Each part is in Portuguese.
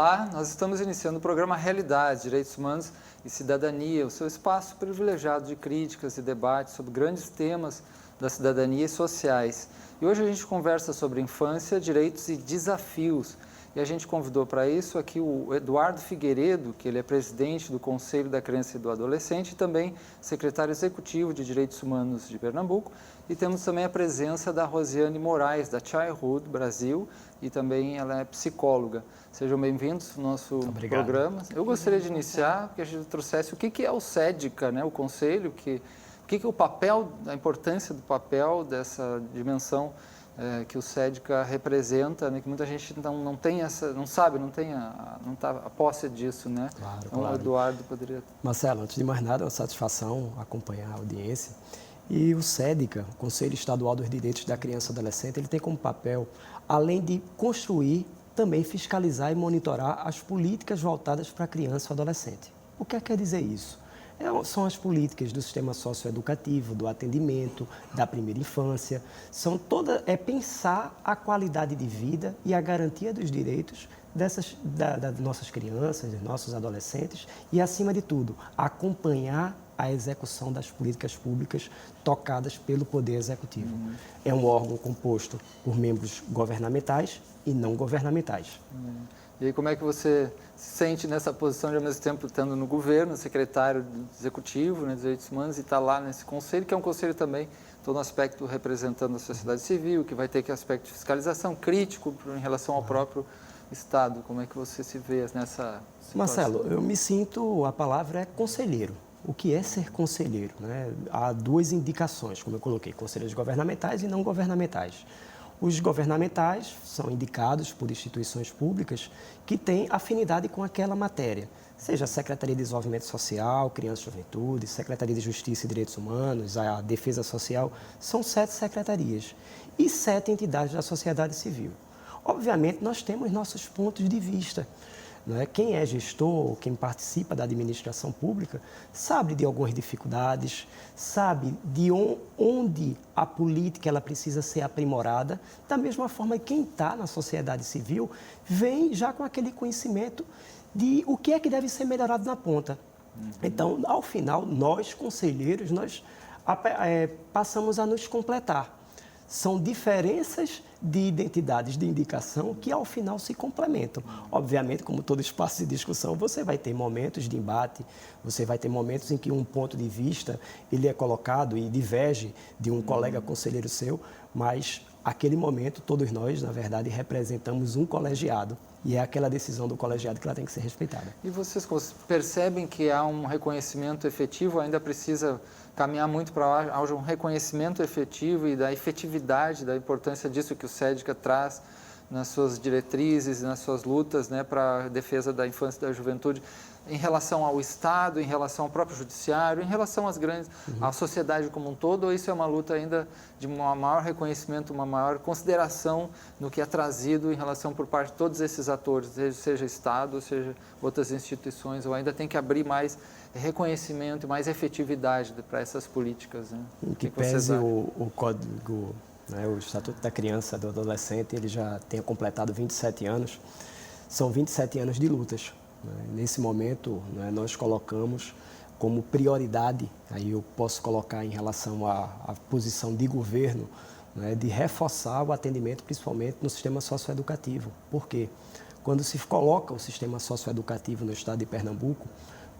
Olá, nós estamos iniciando o programa Realidade, Direitos Humanos e Cidadania, o seu espaço privilegiado de críticas e debates sobre grandes temas da cidadania e sociais. E hoje a gente conversa sobre infância, direitos e desafios. E a gente convidou para isso aqui o Eduardo Figueiredo, que ele é presidente do Conselho da Criança e do Adolescente e também secretário executivo de Direitos Humanos de Pernambuco. E temos também a presença da Rosiane Moraes, da Childhood Brasil, e também ela é psicóloga. Sejam bem-vindos ao nosso programa. Eu gostaria de iniciar, que a gente trouxesse o que é o SEDCA, né? O Conselho, o que é o papel, a importância do papel dessa dimensão que o SEDCA representa, né? Que muita gente não tem essa, não sabe, não está a posse disso, né? Claro, então, claro. O Eduardo poderia... Marcelo, antes de mais nada, é uma satisfação acompanhar a audiência. E o SEDCA, o Conselho Estadual dos Direitos da Criança e Adolescente, ele tem como papel, além de construir, também fiscalizar e monitorar as políticas voltadas para a criança e adolescente. O que quer dizer isso? São as políticas do sistema socioeducativo, do atendimento, da primeira infância. É pensar a qualidade de vida e a garantia dos direitos das nossas crianças, dos nossos adolescentes e, acima de tudo, acompanhar a execução das políticas públicas tocadas pelo Poder Executivo. É um órgão composto por membros governamentais e não governamentais. E aí, como é que você se sente nessa posição de, ao mesmo tempo, estando no governo, secretário executivo, né, dos Direitos Humanos, e estar lá nesse conselho, que é um conselho também, todo aspecto representando a sociedade civil, que vai ter que aspecto de fiscalização crítico em relação ao próprio Estado. Como é que você se vê nessa situação? Marcelo, eu me sinto, a palavra é conselheiro. O que é ser conselheiro, né? Há duas indicações, como eu coloquei, conselheiros governamentais e não governamentais. Os governamentais são indicados por instituições públicas que têm afinidade com aquela matéria, seja a Secretaria de Desenvolvimento Social, Criança e Juventude, Secretaria de Justiça e Direitos Humanos, a Defesa Social, são 7 secretarias e 7 entidades da sociedade civil. Obviamente, nós temos nossos pontos de vista. Não é? Quem é gestor, quem participa da administração pública, sabe de algumas dificuldades, sabe de onde a política ela precisa ser aprimorada, da mesma forma que quem está na sociedade civil vem já com aquele conhecimento de o que é que deve ser melhorado na ponta. Então, ao final, nós, conselheiros, passamos a nos completar. São diferenças de identidades de indicação que, ao final, se complementam. Obviamente, como todo espaço de discussão, você vai ter momentos de embate, você vai ter momentos em que um ponto de vista ele é colocado e diverge de um colega conselheiro seu, mas, aquele momento, todos nós, na verdade, representamos um colegiado. E é aquela decisão do colegiado que ela tem que ser respeitada. E vocês percebem que há um reconhecimento efetivo, ainda precisa caminhar muito para haja um reconhecimento efetivo e da efetividade, da importância disso que o SEDCA traz nas suas diretrizes, nas suas lutas, né, para a defesa da infância e da juventude, em relação ao Estado, em relação ao próprio judiciário, em relação às grandes, à sociedade como um todo, ou isso é uma luta ainda de um maior reconhecimento, uma maior consideração no que é trazido em relação por parte de todos esses atores, seja Estado, seja outras instituições, ou ainda tem que abrir mais reconhecimento e mais efetividade para essas políticas, né? Em que pese o Código, né, o Estatuto da Criança e do Adolescente, ele já tenha completado 27 anos, são 27 anos de lutas. Nesse momento, né, nós colocamos como prioridade, aí eu posso colocar em relação à posição de governo, né, de reforçar o atendimento, principalmente no sistema socioeducativo. Por quê? Quando se coloca o sistema socioeducativo no estado de Pernambuco,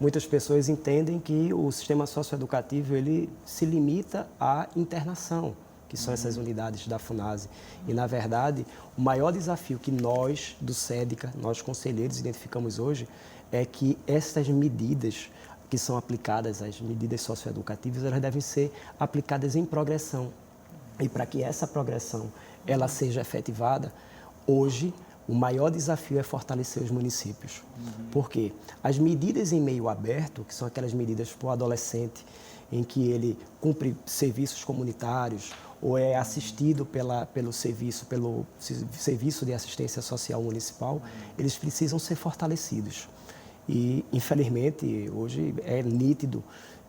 muitas pessoas entendem que o sistema socioeducativo ele se limita à internação, que são essas unidades da FUNASE. E, na verdade, o maior desafio que nós, do SEDCA, nós conselheiros, identificamos hoje, é que essas medidas que são aplicadas, as medidas socioeducativas, elas devem ser aplicadas em progressão. E para que essa progressão ela seja efetivada, hoje, o maior desafio é fortalecer os municípios. Por quê? As medidas em meio aberto, que são aquelas medidas para o adolescente, em que ele cumpre serviços comunitários ou é assistido pelo serviço de assistência social municipal, eles precisam ser fortalecidos. E, infelizmente, hoje é nítido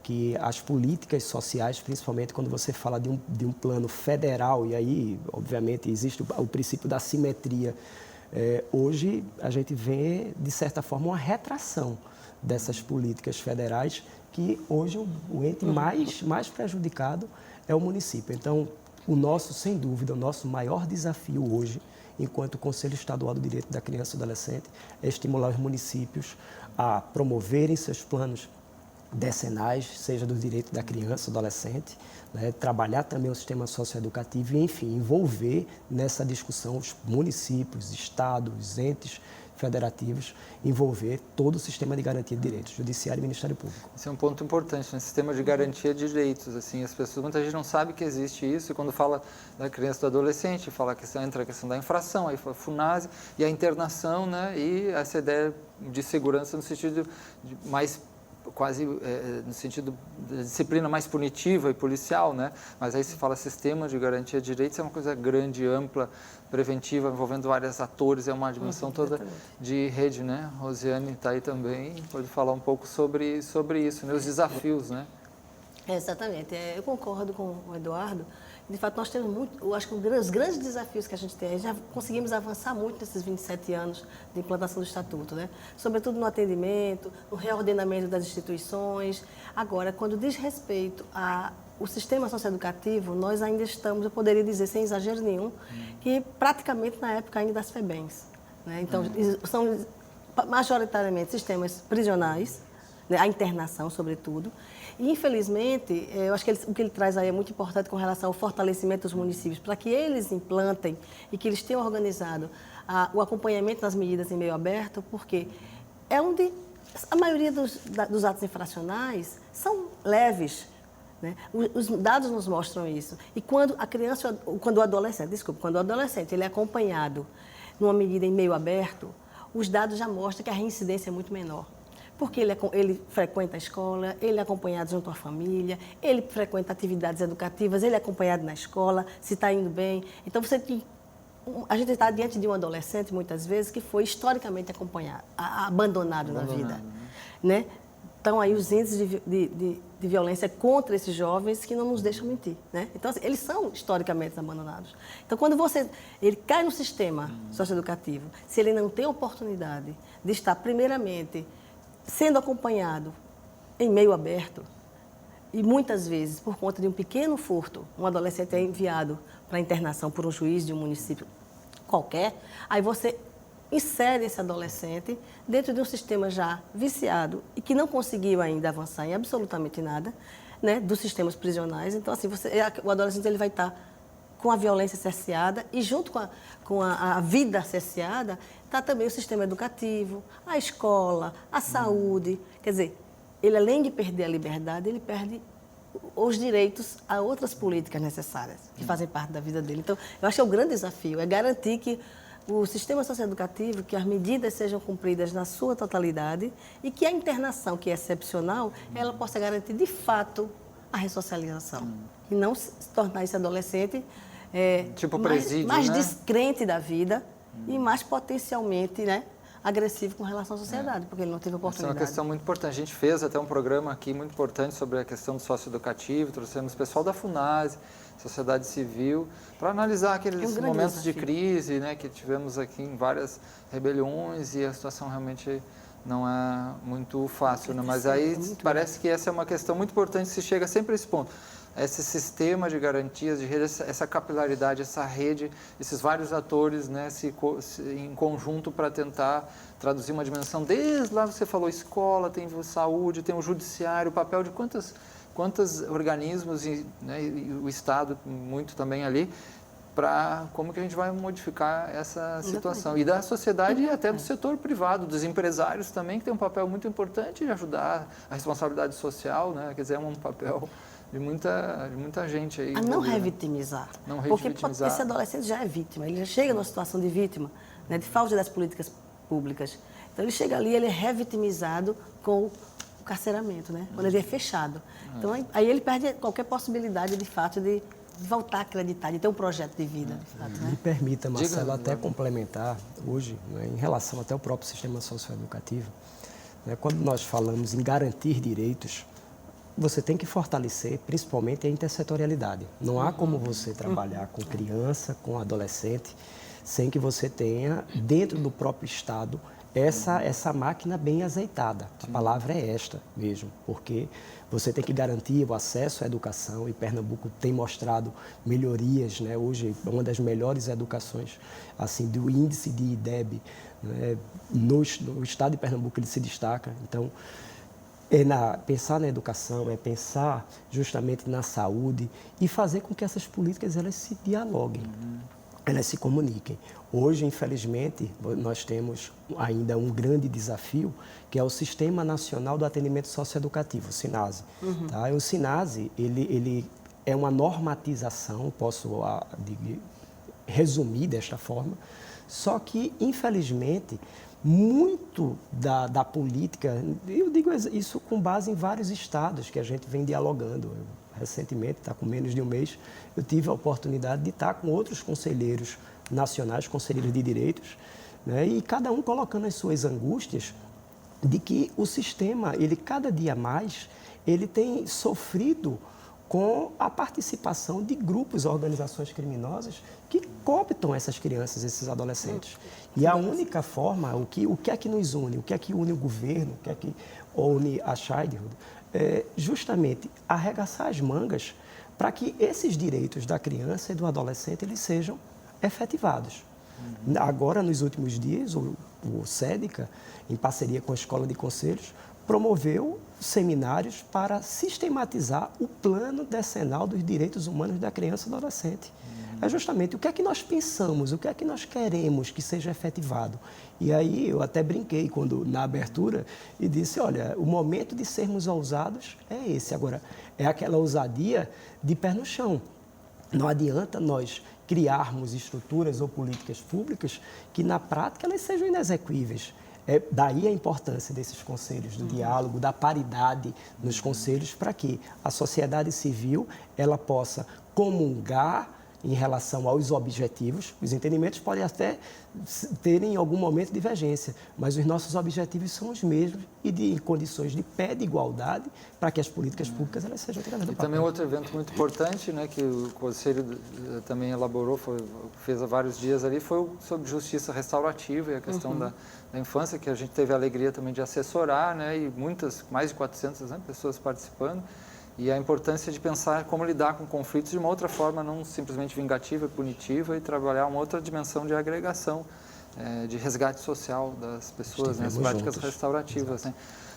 que as políticas sociais, principalmente quando você fala de um plano federal, e aí, obviamente, existe o princípio da simetria Hoje, a gente vê, de certa forma, uma retração dessas políticas federais, que hoje o ente mais prejudicado é o município. Então, sem dúvida, o nosso maior desafio hoje, enquanto Conselho Estadual do Direito da Criança e do Adolescente, é estimular os municípios a promoverem seus planos decenais, seja do direito da criança e do adolescente, né, trabalhar também o sistema socioeducativo e, enfim, envolver nessa discussão os municípios, estados, entes federativos, envolver todo o sistema de garantia de direitos, Judiciário e Ministério Público. Esse é um ponto importante, né? Sistema de garantia de direitos. Assim, muita gente não sabe que existe isso, e quando fala da criança e do adolescente, entra a questão da infração, aí a FUNASE e a internação, né? E essa ideia de segurança no sentido de mais no sentido da disciplina mais punitiva e policial, né? Mas aí se fala sistema de garantia de direitos, é uma coisa grande, ampla, preventiva, envolvendo vários atores, é uma dimensão toda de rede, né? Rosiane está aí também, pode falar um pouco sobre isso, né? Os desafios, né? Exatamente, eu concordo com o Eduardo. De fato, nós temos eu acho que os grandes desafios que a gente tem, já conseguimos avançar muito nesses 27 anos de implantação do Estatuto, né? Sobretudo no atendimento, no reordenamento das instituições. Agora, quando diz respeito ao sistema socioeducativo, nós ainda estamos, eu poderia dizer sem exagero nenhum, que praticamente na época ainda das FEBEMs, né? Então, são majoritariamente sistemas prisionais, né? A internação, sobretudo. E, infelizmente, eu acho que o que ele traz aí é muito importante com relação ao fortalecimento dos municípios, para que eles implantem e que eles tenham organizado o acompanhamento das medidas em meio aberto, porque é onde a maioria dos atos infracionais são leves, né? Os dados nos mostram isso. E quando o adolescente ele é acompanhado numa medida em meio aberto, os dados já mostram que a reincidência é muito menor. Porque ele frequenta a escola, ele é acompanhado junto à família, ele frequenta atividades educativas, ele é acompanhado na escola, se está indo bem. Então, a gente está diante de um adolescente, muitas vezes, que foi historicamente abandonado na vida, né? Então, aí os índices de violência contra esses jovens que não nos deixam mentir, né? Então, assim, eles são historicamente abandonados. Então, quando ele cai no sistema socioeducativo, se ele não tem oportunidade de estar, primeiramente, sendo acompanhado em meio aberto, e muitas vezes, por conta de um pequeno furto, um adolescente é enviado para internação por um juiz de um município qualquer, aí você insere esse adolescente dentro de um sistema já viciado e que não conseguiu ainda avançar em absolutamente nada, né, dos sistemas prisionais. Então, assim, o adolescente ele vai estar com a violência cerceada e junto com a vida cerceada está também o sistema educativo, a escola, a saúde. Quer dizer, ele além de perder a liberdade, ele perde os direitos a outras políticas necessárias que fazem parte da vida dele. Então, eu acho que é o grande desafio, é garantir que o sistema socioeducativo, que as medidas sejam cumpridas na sua totalidade e que a internação, que é excepcional, ela possa garantir de fato a ressocialização. E não se tornar esse adolescente tipo presídio, mais né? Descrente da vida e mais potencialmente, né, agressivo com relação à sociedade, porque ele não teve oportunidade. Essa é uma questão muito importante. A gente fez até um programa aqui muito importante sobre a questão do socioeducativo, trouxemos pessoal da FUNASE, sociedade civil, para analisar aqueles momentos de crise, né, que tivemos aqui em várias rebeliões e a situação realmente não é muito fácil, né? Mas aí parece que essa é uma questão muito importante, se chega sempre a esse ponto. Esse sistema de garantias, de rede, essa capilaridade, essa rede, esses vários atores, né, em conjunto para tentar traduzir uma dimensão. Desde lá você falou escola, tem saúde, tem o judiciário, o papel de quantos organismos, né, e o Estado muito também ali, para como que a gente vai modificar essa situação. E da sociedade e até do setor privado, dos empresários também, que tem um papel muito importante de ajudar a responsabilidade social, né, quer dizer, é um papel de muita gente aí. A não revitimizar. Porque esse adolescente já é vítima, ele já chega numa situação de vítima, né, de falta das políticas públicas. Então, ele chega ali, ele é revitimizado com o carceramento, né, quando ele é fechado. Então, aí ele perde qualquer possibilidade, de fato, de voltar a acreditar, de ter um projeto de vida, de fato, né? Me permita, Marcelo, até complementar hoje, né, em relação até ao próprio sistema socioeducativo, né, quando nós falamos em garantir direitos, você tem que fortalecer principalmente a intersetorialidade. Não há como você trabalhar com criança, com adolescente, sem que você tenha, dentro do próprio Estado, essa máquina bem azeitada. A palavra é esta mesmo, porque você tem que garantir o acesso à educação, e Pernambuco tem mostrado melhorias, né? Hoje, uma das melhores educações assim, do índice de IDEB, né? No estado de Pernambuco ele se destaca. Então, pensar na educação, é pensar justamente na saúde e fazer com que essas políticas elas se dialoguem, elas se comuniquem. Hoje, infelizmente, nós temos ainda um grande desafio, que é o Sistema Nacional do Atendimento Socioeducativo, o SINASE. Tá? O SINASE, ele é uma normatização, posso resumir desta forma, só que, infelizmente, muito da política, eu digo isso com base em vários estados que a gente vem dialogando. Recentemente, está com menos de um mês, eu tive a oportunidade de estar com outros conselheiros nacionais, conselheiros de direitos, né, e cada um colocando as suas angústias de que o sistema, ele cada dia mais, ele tem sofrido com a participação de grupos, organizações criminosas que cooptam essas crianças, esses adolescentes. E a única forma, o que é que nos une, o que é que une o governo, o que é que une a Childhood, é justamente arregaçar as mangas para que esses direitos da criança e do adolescente eles sejam efetivados. Agora, nos últimos dias, o SEDICA, em parceria com a Escola de Conselhos, promoveu seminários para sistematizar o plano decenal dos direitos humanos da criança e adolescente. É justamente o que é que nós pensamos, o que é que nós queremos que seja efetivado. E aí eu até brinquei na abertura e disse, olha, o momento de sermos ousados é esse. Agora, é aquela ousadia de pé no chão. Não adianta nós criarmos estruturas ou políticas públicas que, na prática, elas sejam inexequíveis. Daí a importância desses conselhos, do diálogo, da paridade nos conselhos, para que a sociedade civil ela possa comungar em relação aos objetivos. Os entendimentos podem até terem em algum momento divergência, mas os nossos objetivos são os mesmos e em condições de pé de igualdade para que as políticas públicas elas sejam tiradas do papel. E também outro evento muito importante, né, que o Conselho também elaborou, fez há vários dias ali, foi sobre justiça restaurativa e a questão da infância, que a gente teve a alegria também de assessorar, né, e mais de 400 pessoas participando. E a importância de pensar como lidar com conflitos de uma outra forma, não simplesmente vingativa e punitiva, e trabalhar uma outra dimensão de agregação, de resgate social das pessoas, né, as práticas restaurativas. Né?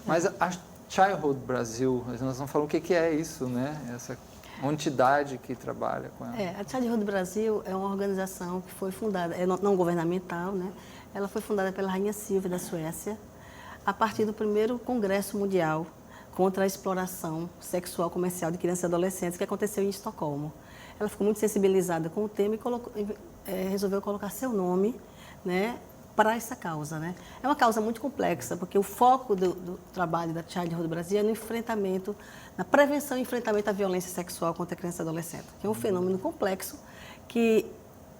Mas a Childhood Brasil, nós não falamos o que é isso, né? Essa entidade que trabalha com ela. A Childhood Brasil é uma organização que foi fundada, é não governamental, né? Ela foi fundada pela Rainha Silvia da Suécia, a partir do primeiro Congresso Mundial contra a exploração sexual comercial de crianças e adolescentes que aconteceu em Estocolmo. Ela ficou muito sensibilizada com o tema e resolveu colocar seu nome, né, para essa causa. Né? É uma causa muito complexa, porque o foco do trabalho da Childhood Brasil é no enfrentamento, na prevenção e enfrentamento à violência sexual contra criança e adolescente, que é um fenômeno complexo que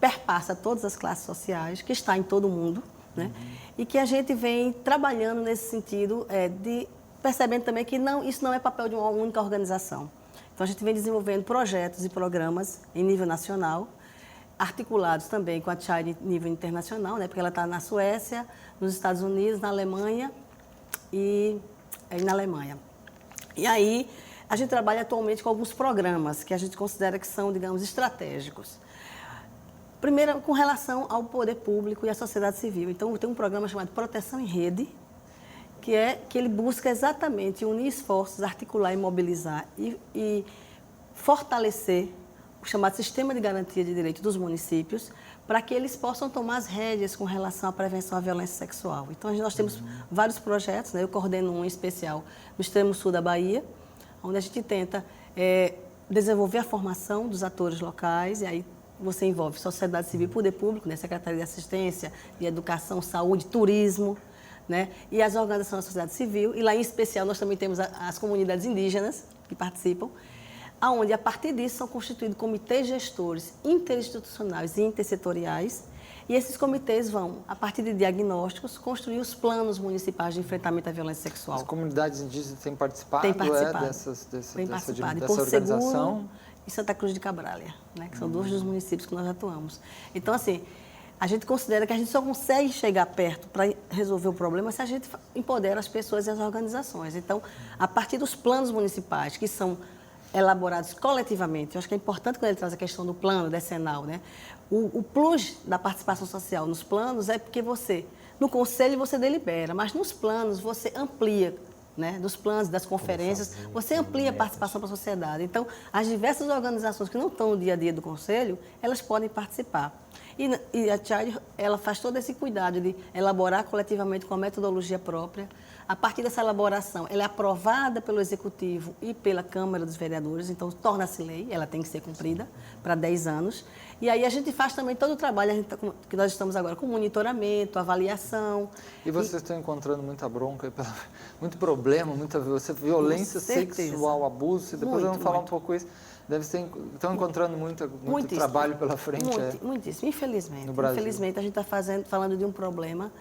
perpassa todas as classes sociais, que está em todo o mundo, né? E que a gente vem trabalhando nesse sentido percebendo também que isso não é papel de uma única organização. Então, a gente vem desenvolvendo projetos e programas em nível nacional, articulados também com a Child em nível internacional, né? Porque ela está na Suécia, nos Estados Unidos, na Alemanha e na Alemanha. E aí, a gente trabalha atualmente com alguns programas que a gente considera que são, digamos, estratégicos. Primeiro, com relação ao poder público e à sociedade civil. Então, tem um programa chamado Proteção em Rede, que ele busca exatamente unir esforços, articular e mobilizar e fortalecer o chamado Sistema de Garantia de Direitos dos municípios para que eles possam tomar as rédeas com relação à prevenção à violência sexual. Então, nós temos vários projetos, né? Eu coordeno um em especial no extremo sul da Bahia, onde a gente tenta desenvolver a formação dos atores locais, e aí você envolve sociedade civil, poder público, né? Secretaria de Assistência, de Educação, Saúde, Turismo, né? E as organizações da sociedade civil, e lá em especial nós também temos as comunidades indígenas que participam, onde a partir disso são constituídos comitês gestores interinstitucionais e intersetoriais, e esses comitês vão, a partir de diagnósticos, construir os planos municipais de enfrentamento à violência sexual. As comunidades indígenas têm participado, dessa organização? E Santa Cruz de Cabralha, né? Que são dois dos municípios que nós atuamos. Então, assim, a gente considera que a gente só consegue chegar perto para resolver o problema se a gente empodera as pessoas e as organizações. Então, a partir dos planos municipais, que são elaborados coletivamente, eu acho que é importante quando ele traz a questão do plano decenal, né? O plus da participação social nos planos é porque no conselho você delibera, mas nos planos você amplia, né? Dos planos, das conferências, você amplia a participação para a sociedade. Então, as diversas organizações que não estão no dia a dia do conselho, elas podem participar. E a Child, ela faz todo esse cuidado de elaborar coletivamente com a metodologia própria. A partir dessa elaboração, ela é aprovada pelo Executivo e pela Câmara dos Vereadores, então torna-se lei, ela tem que ser cumprida para 10 anos. E aí a gente faz também todo o trabalho que nós estamos agora com monitoramento, avaliação. E vocês estão encontrando muita bronca, muito problema, muita violência sexual, abuso, e depois vamos falar um pouco isso. Estão encontrando muito trabalho pela frente. Muitíssimo, infelizmente. No Brasil. Infelizmente, a gente está falando de um problema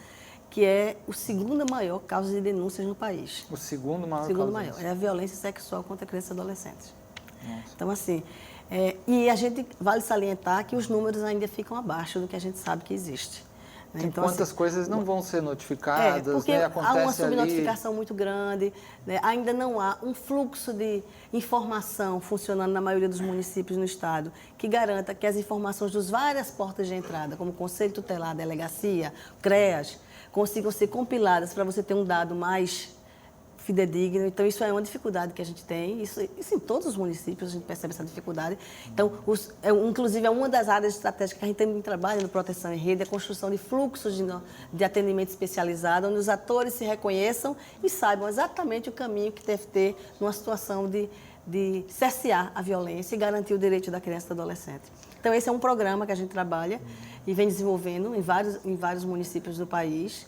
que é o segundo maior causa de denúncias no país. O segundo maior é a violência sexual contra crianças e adolescentes. Nossa. Então, assim, e a gente vale salientar que os números ainda ficam abaixo do que a gente sabe que existe. Então, quantas coisas não vão ser notificadas, porque né? há uma subnotificação muito grande, né? Ainda não há um fluxo de informação funcionando na maioria dos municípios no estado que garanta que as informações das várias portas de entrada, como Conselho Tutelar, Delegacia, CREAS, consigam ser compiladas para você ter um dado mais fidedigno. Então, isso é uma dificuldade que a gente tem. Isso em todos os municípios a gente percebe essa dificuldade. Então, inclusive, é uma das áreas estratégicas que a gente tem trabalho no Proteção em Rede, a construção de fluxos de atendimento especializado, onde os atores se reconheçam e saibam exatamente o caminho que deve ter numa situação de cercear a violência e garantir o direito da criança e do adolescente. Então, esse é um programa que a gente trabalha e vem desenvolvendo em vários municípios do país.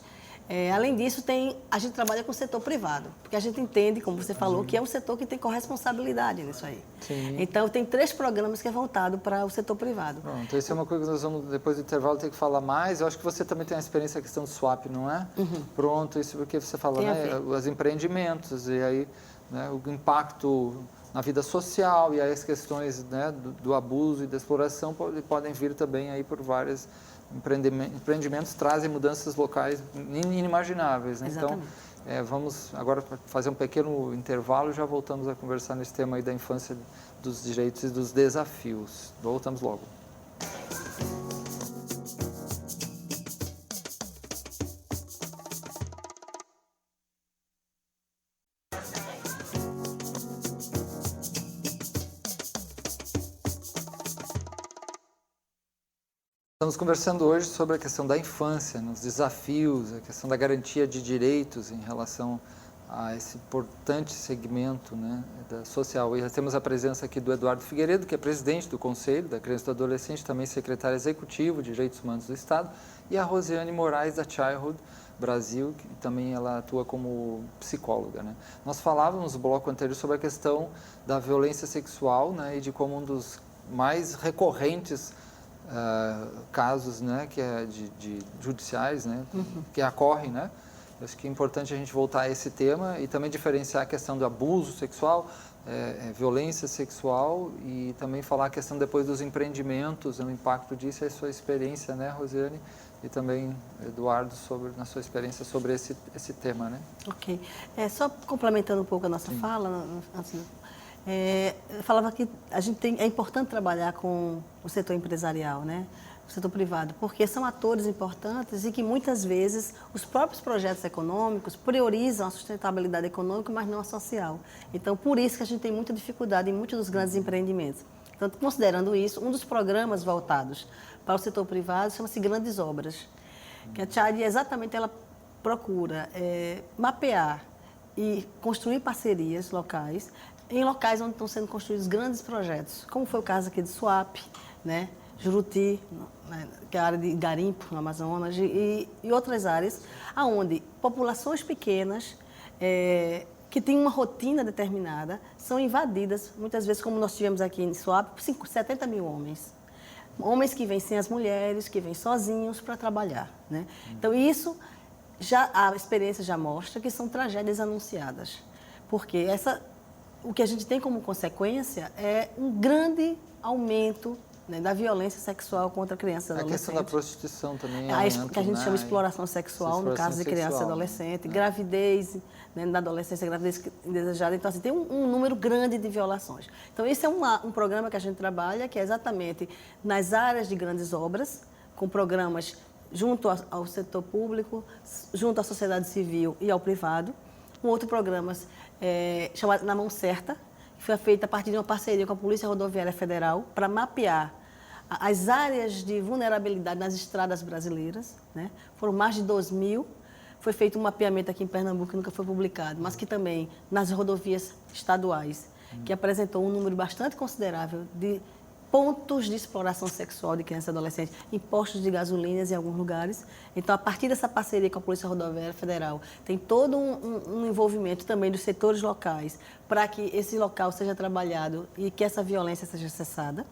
Além disso, a gente trabalha com o setor privado, porque a gente entende, como você falou, que é um setor que tem corresponsabilidade nisso aí. Sim. Então, tem 3 programas que é voltado para o setor privado. Pronto, isso é uma coisa que nós vamos, depois do intervalo, ter que falar mais. Eu acho que você também tem uma experiência na questão do swap, não é? Uhum. Pronto, isso porque você falou, né? Os empreendimentos, e aí, né, o impacto na vida social, e aí as questões, né, do abuso e da exploração podem vir também aí por várias empreendimentos trazem mudanças locais inimagináveis, né? Então, vamos agora fazer um pequeno intervalo e já voltamos a conversar nesse tema aí da infância, dos direitos e dos desafios. Voltamos logo. Estamos conversando hoje sobre a questão da infância, os desafios, a questão da garantia de direitos em relação a esse importante segmento, né, social. E já temos a presença aqui do Eduardo Figueiredo, que é presidente do Conselho da Criança e do Adolescente, também secretário executivo de Direitos Humanos do Estado, e a Rosiane Moraes, da Childhood Brasil, que também ela atua como psicóloga, né? Nós falávamos no bloco anterior sobre a questão da violência sexual, né, e de como um dos mais recorrentes casos, né, que é de judiciais, né, que ocorrem, né? Acho que é importante a gente voltar a esse tema e também diferenciar a questão do abuso sexual, violência sexual, e também falar a questão depois dos empreendimentos, o impacto disso, e a sua experiência, né, Rosiane, e também Eduardo, na sua experiência sobre esse tema, né? Ok. Só complementando um pouco a nossa fala, assim, eu falava que é importante trabalhar com o setor empresarial, né? O setor privado, porque são atores importantes e que muitas vezes os próprios projetos econômicos priorizam a sustentabilidade econômica, mas não a social. Então, por isso que a gente tem muita dificuldade em muitos dos grandes empreendimentos. Então, considerando isso, um dos programas voltados para o setor privado chama-se Grandes Obras, que a Child exatamente ela procura mapear e construir parcerias locais em locais onde estão sendo construídos grandes projetos, como foi o caso aqui de Suape, né? Juruti, né? Que é a área de garimpo no Amazonas, e outras áreas, onde populações pequenas que têm uma rotina determinada são invadidas, muitas vezes, como nós tivemos aqui em Suape, por 70 mil homens. Homens que vêm sem as mulheres, que vêm sozinhos para trabalhar, né? Então, isso, a experiência já mostra que são tragédias anunciadas, porque o que a gente tem como consequência é um grande aumento né, da violência sexual contra crianças e A adolescentes. questão da prostituição também. Que a gente chama de exploração sexual, no caso de criança e adolescente, gravidez, né, na adolescência, gravidez indesejada. Então, assim, tem um número grande de violações. Então, esse é um programa que a gente trabalha, que é exatamente nas áreas de grandes obras, com programas junto ao setor público, junto à sociedade civil e ao privado. Um outro programa chamado Na Mão Certa, que foi feito a partir de uma parceria com a Polícia Rodoviária Federal para mapear as áreas de vulnerabilidade nas estradas brasileiras, né? Foram mais de 2.000. Foi feito um mapeamento aqui em Pernambuco, que nunca foi publicado, mas que também nas rodovias estaduais, que apresentou um número bastante considerável de pontos de exploração sexual de crianças e adolescentes em postos de gasolinas em alguns lugares. Então, a partir dessa parceria com a Polícia Rodoviária Federal, tem todo um envolvimento também dos setores locais para que esse local seja trabalhado e que essa violência seja cessada.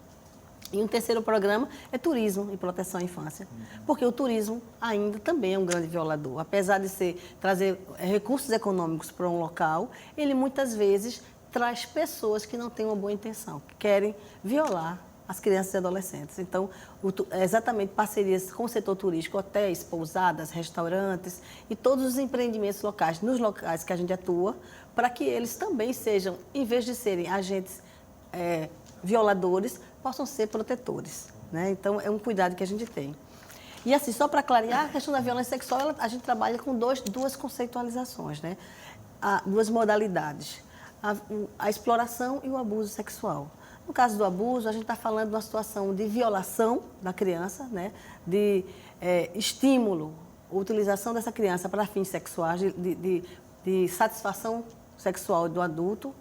E um terceiro programa é turismo e proteção à infância, porque o turismo ainda também é um grande violador. Apesar de trazer recursos econômicos para um local, ele muitas vezes traz pessoas que não têm uma boa intenção, que querem violar as crianças e adolescentes. Então, exatamente parcerias com o setor turístico, hotéis, pousadas, restaurantes e todos os empreendimentos locais, nos locais que a gente atua, para que eles também sejam, em vez de serem agentes violadores, possam ser protetores, né? Então, é um cuidado que a gente tem. E assim, só para clarear, a questão da violência sexual, a gente trabalha com duas conceitualizações, né? Duas modalidades, a exploração e o abuso sexual. No caso do abuso, a gente está falando de uma situação de violação da criança, né? De estímulo, utilização dessa criança para fins sexuais, de satisfação sexual do adulto,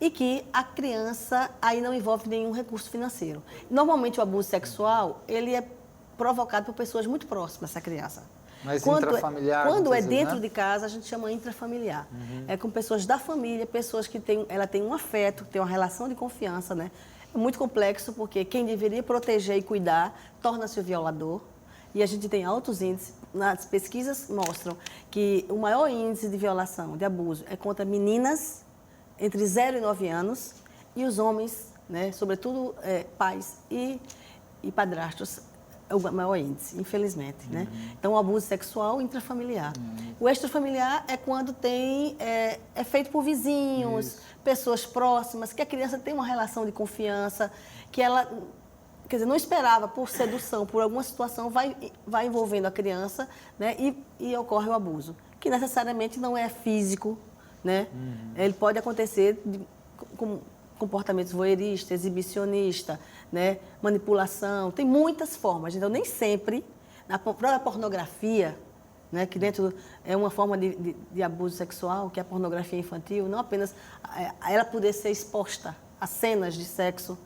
e que a criança aí não envolve nenhum recurso financeiro. Normalmente o abuso sexual, ele é provocado por pessoas muito próximas dessa criança. Mas intrafamiliar? Quando é dentro de casa, a gente chama intrafamiliar. É com pessoas da família, pessoas que ela tem um afeto, tem uma relação de confiança, né? É muito complexo porque quem deveria proteger e cuidar torna-se o violador. E a gente tem altos índices. As pesquisas mostram que o maior índice de violação, de abuso, é contra meninas entre 0 e 9 anos, e os homens, né, sobretudo pais e padrastos, é o maior índice, infelizmente. Né? Então, o abuso sexual intrafamiliar. O extrafamiliar é quando é feito por vizinhos, pessoas próximas, que a criança tem uma relação de confiança, que ela, quer dizer, não esperava por sedução, por alguma situação, vai envolvendo a criança, né, e ocorre o abuso, que necessariamente não é físico, né? Ele pode acontecer com comportamentos voyeuristas, exibicionista, né? Manipulação, tem muitas formas. Então, nem sempre, na própria pornografia, né? Que dentro é uma forma de abuso sexual, que é a pornografia infantil, não apenas ela poder ser exposta a cenas de sexo.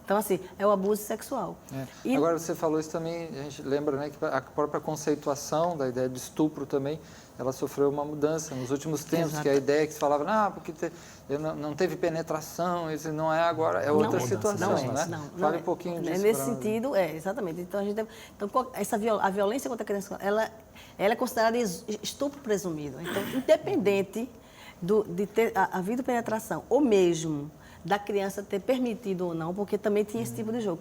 Então, assim, é o abuso sexual. Agora, você falou isso também, a gente lembra, né, que a própria conceituação da ideia de estupro também, ela sofreu uma mudança nos últimos tempos, que a ideia que se falava, porque não teve penetração, isso não é agora, é outra situação, né? Fale um pouquinho disso. Nesse sentido, exatamente. Então, a violência contra a criança, ela é considerada estupro presumido. Então, independente de ter havido penetração, ou mesmo da criança ter permitido ou não, porque também tinha esse tipo de jogo.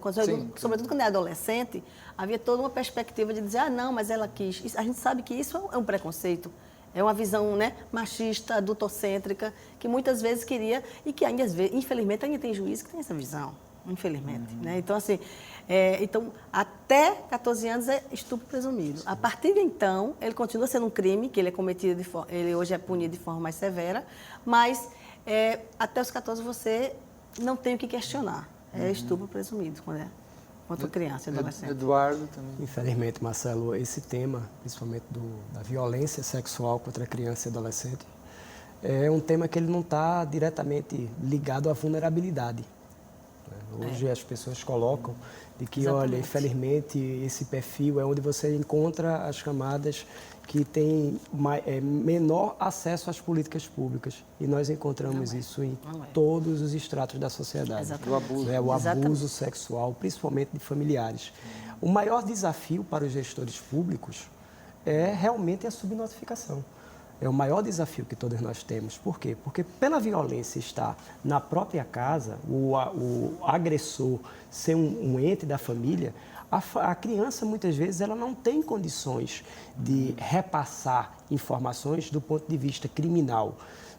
Sobretudo quando é adolescente, havia toda uma perspectiva de dizer, não, mas ela quis. A gente sabe que isso é um preconceito, é uma visão, né, machista, adultocêntrica, que muitas vezes queria, e que ainda, infelizmente, ainda tem juiz que tem essa visão, infelizmente. Né? Então, assim, até 14 anos é estupro presumido. A partir de então, ele continua sendo um crime, que ele é cometido, ele hoje é punido de forma mais severa, mas até os 14 você não tem o que questionar. É estupro presumido contra criança e adolescente. Eduardo também. Infelizmente, Marcelo, esse tema, principalmente da violência sexual contra criança e adolescente, é um tema que ele não está diretamente ligado à vulnerabilidade. Hoje as pessoas colocam de que, olha, infelizmente, esse perfil é onde você encontra as camadas que têm menor acesso às políticas públicas. E nós encontramos isso em todos os estratos da sociedade. O abuso. O abuso sexual, principalmente de familiares. O maior desafio para os gestores públicos é realmente a subnotificação. é o maior desafio que todos nós temos. Por quê? Porque pela violência estar na própria casa, o agressor ser um ente da família, a criança, muitas vezes, ela não tem condições de repassar informações do ponto de vista criminal.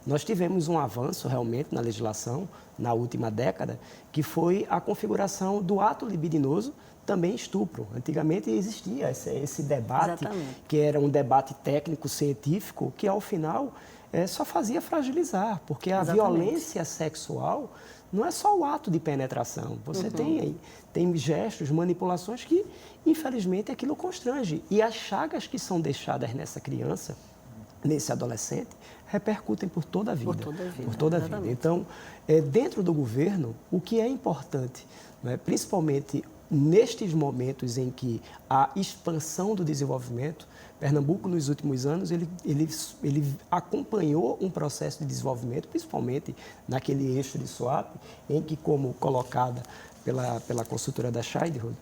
Nós tivemos um avanço, realmente, na legislação, na última década, que foi a configuração do ato libidinoso, também estupro. Antigamente existia esse debate, Exatamente. que era um debate técnico-científico, que, ao final, só fazia fragilizar, porque a Exatamente. violência sexual não é só o ato de penetração. Você tem gestos, manipulações que, infelizmente, aquilo constrange. E as chagas que são deixadas nessa criança, nesse adolescente, repercutem por toda a vida. Por toda a vida. Então, dentro do governo, o que é importante, né, principalmente nestes momentos em que a expansão do desenvolvimento, Pernambuco, nos últimos anos, ele acompanhou um processo de desenvolvimento, principalmente naquele eixo de SWAP, em que, como colocada pela consultora da Scheidrod,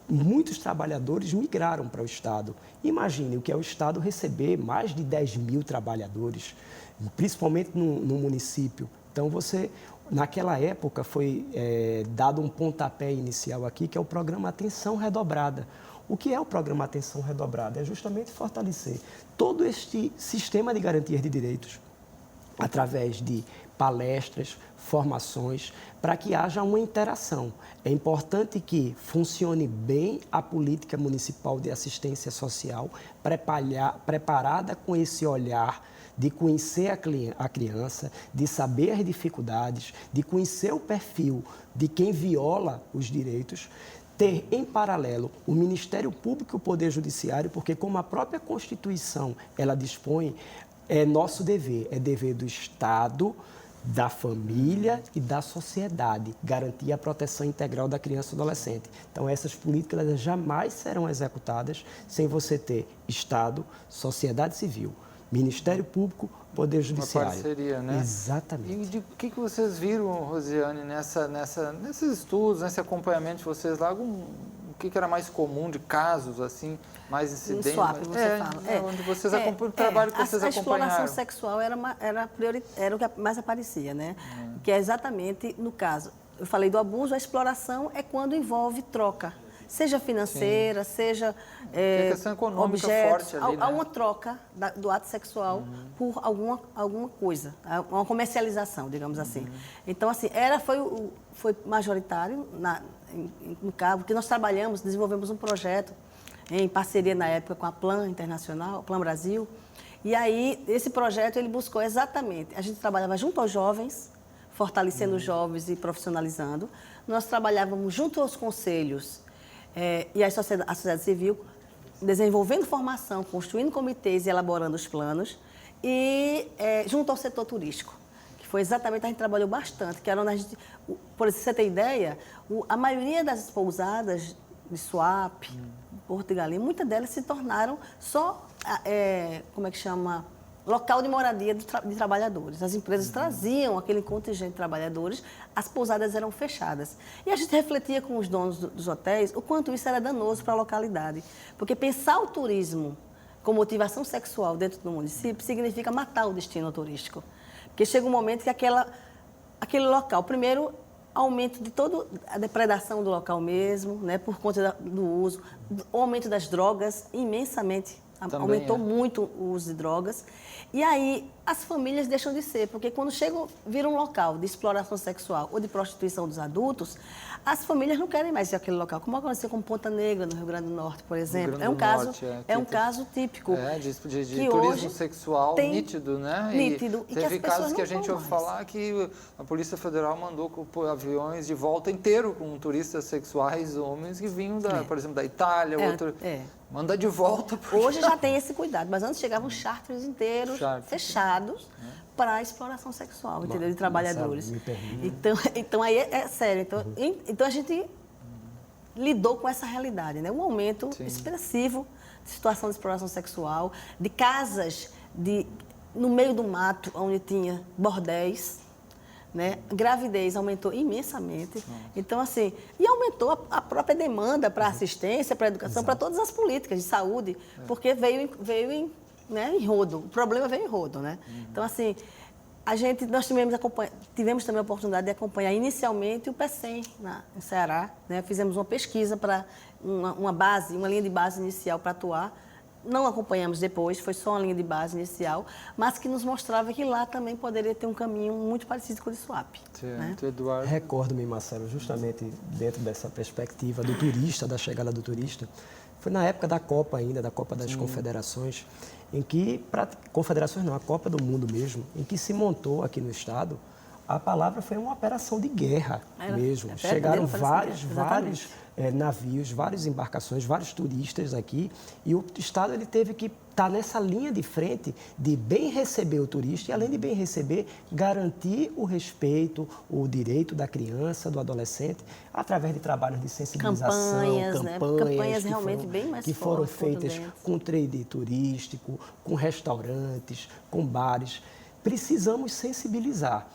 muitos trabalhadores migraram para o Estado. Imagine o que é o Estado receber mais de 10 mil trabalhadores, principalmente no município. Então, naquela época, foi dado um pontapé inicial aqui, que é o programa Atenção Redobrada. O que é o programa Atenção Redobrada? É justamente fortalecer todo este sistema de garantias de direitos através de palestras, formações, para que haja uma interação. É importante que funcione bem a política municipal de assistência social, preparada com esse olhar de conhecer a criança, de saber as dificuldades, de conhecer o perfil de quem viola os direitos, ter, em paralelo, o Ministério Público e o Poder Judiciário, porque, como a própria Constituição ela dispõe, é nosso dever, é dever do Estado, da família e da sociedade, garantir a proteção integral da criança e do adolescente. Então, essas políticas elas jamais serão executadas sem você ter Estado, sociedade civil, Ministério Público, Poder Judiciário. Uma parceria, né? Exatamente. E o que vocês viram, Rosiane, nesses estudos, nesse acompanhamento de vocês lá? O que era mais comum de casos, assim, mais incidentes? No SWAP, você fala. Onde vocês acompanham o trabalho que vocês acompanharam. A exploração sexual era o que mais aparecia, né? Que é exatamente, no caso, eu falei do abuso, a exploração é quando envolve troca. Seja financeira, seja a questão econômica objetos, forte ali, né? há uma troca do ato sexual por alguma coisa, uma comercialização, digamos assim. Então, assim, foi majoritário no caso, porque nós desenvolvemos um projeto em parceria na época com a Plan Internacional, Plan Brasil, e aí esse projeto ele buscou exatamente, a gente trabalhava junto aos jovens, fortalecendo os jovens e profissionalizando, nós trabalhávamos junto aos conselhos e a sociedade civil, desenvolvendo formação, construindo comitês e elaborando os planos, e junto ao setor turístico, que foi exatamente, a gente trabalhou bastante, que era onde a gente, por você ter ideia, a maioria das pousadas de SWAP, Porto de Galinha, muitas delas se tornaram só, local de moradia de trabalhadores. As empresas traziam aquele contingente de trabalhadores, as pousadas eram fechadas. E a gente refletia com os donos dos hotéis o quanto isso era danoso para a localidade. Porque pensar o turismo com motivação sexual dentro do município significa matar o destino turístico. Porque chega um momento que aquele local, primeiro, aumento de toda a depredação do local mesmo, né, por conta do uso, o aumento das drogas imensamente. Também aumentou muito o uso de drogas. E aí as famílias deixam de ser, porque quando vira um local de exploração sexual ou de prostituição dos adultos, as famílias não querem mais ir àquele local. Como aconteceu com Ponta Negra, no Rio Grande do Norte, por exemplo. É um caso típico. De turismo sexual nítido, né? Nítido. E teve casos que a gente ouve falar que a Polícia Federal mandou aviões de volta inteiro com turistas sexuais, homens que vinham, por exemplo, da Itália, manda de volta. Hoje já tem esse cuidado, mas antes chegavam charters inteiros, fechados, para a exploração sexual, entendeu? De trabalhadores. Então aí é sério. Então a gente lidou com essa realidade, né? Um aumento expressivo de situação de exploração sexual, de casas no meio do mato, onde tinha bordéis, né? Gravidez aumentou imensamente. Então, assim, e aumentou a própria demanda para assistência, para educação, para todas as políticas de saúde, porque veio né, em rodo. O problema veio em rodo, né? Então, assim, nós tivemos também a oportunidade de acompanhar inicialmente o PECEM em Ceará, né? Fizemos uma pesquisa para uma linha de base inicial para atuar. Não acompanhamos depois, foi só uma linha de base inicial, mas que nos mostrava que lá também poderia ter um caminho muito parecido com o de Suape. Né? Eduardo. Recordo-me, Marcelo, justamente dentro dessa perspectiva do turista, da chegada do turista, foi na época da Copa ainda, da Copa das Confederações, em que, confederações não, a Copa do Mundo mesmo, em que se montou aqui no estado, a palavra foi uma operação de guerra mesmo. Chegaram vários navios, várias embarcações, vários turistas aqui, e o estado ele teve que estar nessa linha de frente de bem receber o turista e, além de bem receber, garantir o respeito, o direito da criança, do adolescente, através de trabalhos de sensibilização, campanhas realmente bem mais que foram feitas com trade turístico, com restaurantes, com bares. Precisamos sensibilizar.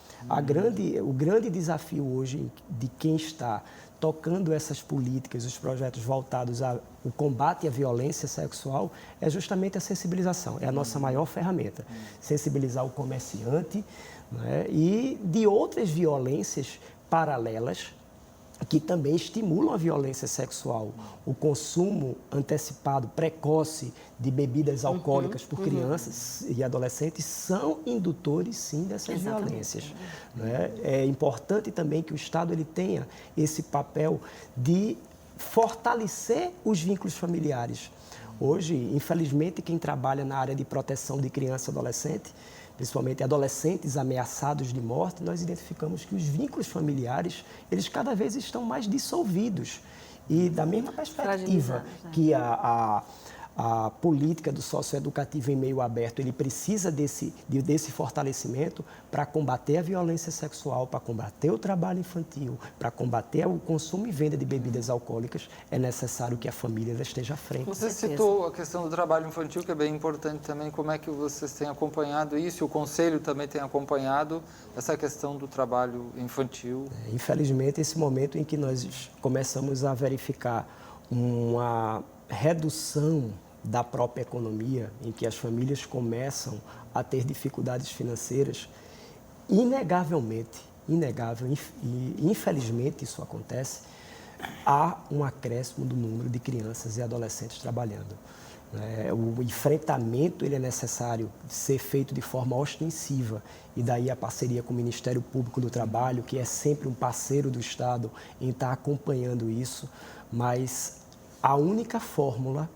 O grande desafio hoje de quem está tocando essas políticas, os projetos voltados ao combate à violência sexual, é justamente a sensibilização. É a nossa maior ferramenta. Sensibilizar o comerciante, né, e de outras violências paralelas que também estimulam a violência sexual. O consumo antecipado, precoce de bebidas alcoólicas por crianças e adolescentes são indutores, sim, dessas violências. Né? É importante também que o Estado ele tenha esse papel de fortalecer os vínculos familiares. Hoje, infelizmente, quem trabalha na área de proteção de criança e adolescente, principalmente adolescentes ameaçados de morte, nós identificamos que os vínculos familiares, eles cada vez estão mais dissolvidos. E da mesma perspectiva que a política do socioeducativo em meio aberto, ele precisa desse fortalecimento para combater a violência sexual, para combater o trabalho infantil, para combater o consumo e venda de bebidas alcoólicas, é necessário que a família esteja à frente. Você citou a questão do trabalho infantil, que é bem importante também. Como é que vocês têm acompanhado isso? O Conselho também tem acompanhado essa questão do trabalho infantil? Infelizmente, esse momento em que nós começamos a verificar uma redução da própria economia, em que as famílias começam a ter dificuldades financeiras, inegável e infelizmente isso acontece, há um acréscimo do número de crianças e adolescentes trabalhando. O enfrentamento ele é necessário ser feito de forma ostensiva, e daí a parceria com o Ministério Público do Trabalho, que é sempre um parceiro do Estado em estar acompanhando isso, mas a única fórmula,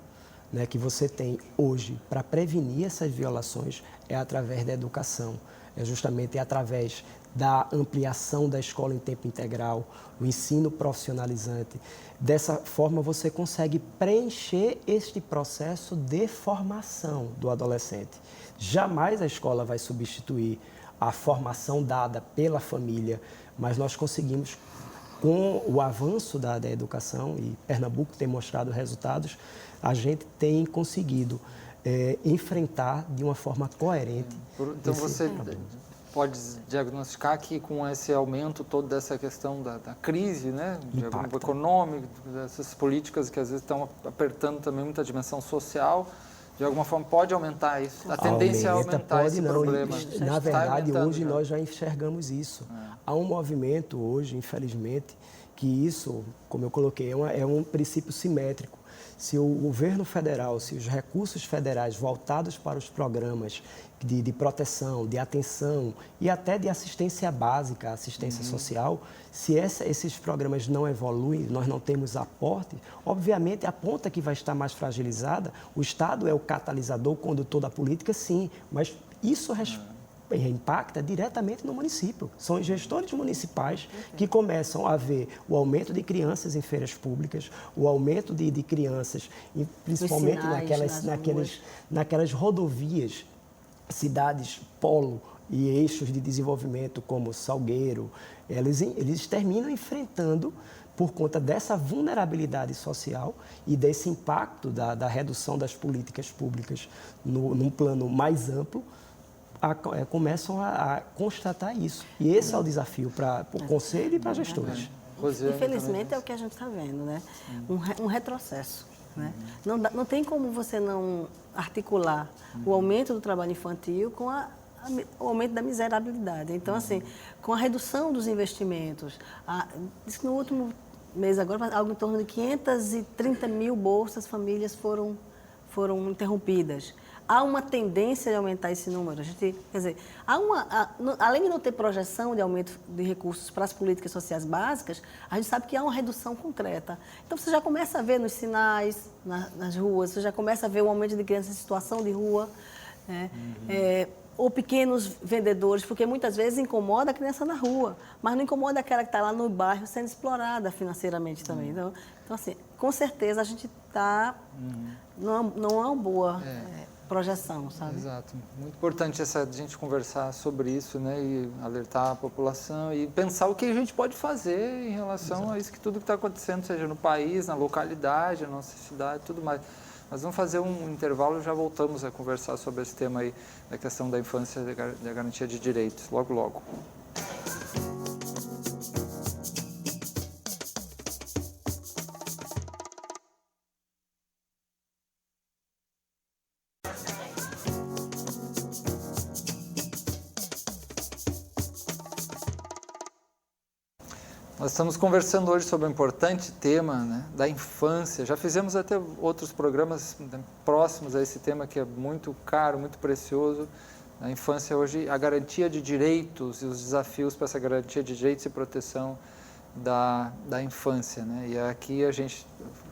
né, que você tem hoje para prevenir essas violações é através da educação, é justamente através da ampliação da escola em tempo integral, o ensino profissionalizante. Dessa forma, você consegue preencher este processo de formação do adolescente. Jamais a escola vai substituir a formação dada pela família, mas nós conseguimos, com o avanço da educação, e Pernambuco tem mostrado resultados, a gente tem conseguido enfrentar de uma forma coerente. Então você pode diagnosticar que com esse aumento todo dessa questão da crise, né, econômica, dessas políticas que às vezes estão apertando também muita dimensão social, de alguma forma pode aumentar isso? A tendência é aumentar esse problema. Na verdade, hoje nós já enxergamos isso. Há um movimento hoje, infelizmente, que isso, como eu coloquei, é um princípio simétrico. Se o governo federal, se os recursos federais voltados para os programas de proteção, de atenção e até de assistência básica, assistência social, se esses programas não evoluem, nós não temos aporte, obviamente a ponta que vai estar mais fragilizada, o Estado é o catalisador, o condutor da política, sim, mas isso impacta diretamente no município. São os gestores municipais que começam a ver o aumento de crianças em feiras públicas, o aumento de crianças, principalmente naquelas rodovias, cidades polo e eixos de desenvolvimento como Salgueiro, eles terminam enfrentando, por conta dessa vulnerabilidade social e desse impacto da redução das políticas públicas num plano mais amplo, começam a constatar isso. E esse é o desafio para o Conselho e para as gestores. Infelizmente é o que a gente está vendo, né? Um retrocesso. né? Não tem como você não articular o aumento do trabalho infantil com o aumento da miserabilidade. Então, assim, com a redução dos investimentos, diz que no último mês agora, algo em torno de 530 mil bolsas famílias foram interrompidas. Há uma tendência de aumentar esse número. Quer dizer, além de não ter projeção de aumento de recursos para as políticas sociais básicas, a gente sabe que há uma redução concreta. Então, você já começa a ver nos sinais, nas ruas, você já começa a ver o aumento de crianças em situação de rua, né? Ou pequenos vendedores, porque muitas vezes incomoda a criança na rua, mas não incomoda aquela que está lá no bairro sendo explorada financeiramente também. Então assim, com certeza a gente está... Não é uma boa projeção, sabe? Exato. Muito importante a gente conversar sobre isso, né, e alertar a população e pensar o que a gente pode fazer em relação a isso, que tudo que está acontecendo, seja no país, na localidade, na nossa cidade, tudo mais. Nós vamos fazer um intervalo e já voltamos a conversar sobre esse tema aí, da questão da infância e da garantia de direitos, logo, logo. Nós estamos conversando hoje sobre o importante tema, né, da infância. Já fizemos até outros programas próximos a esse tema, que é muito caro, muito precioso. A infância hoje, a garantia de direitos e os desafios para essa garantia de direitos e proteção da infância, né? E aqui a gente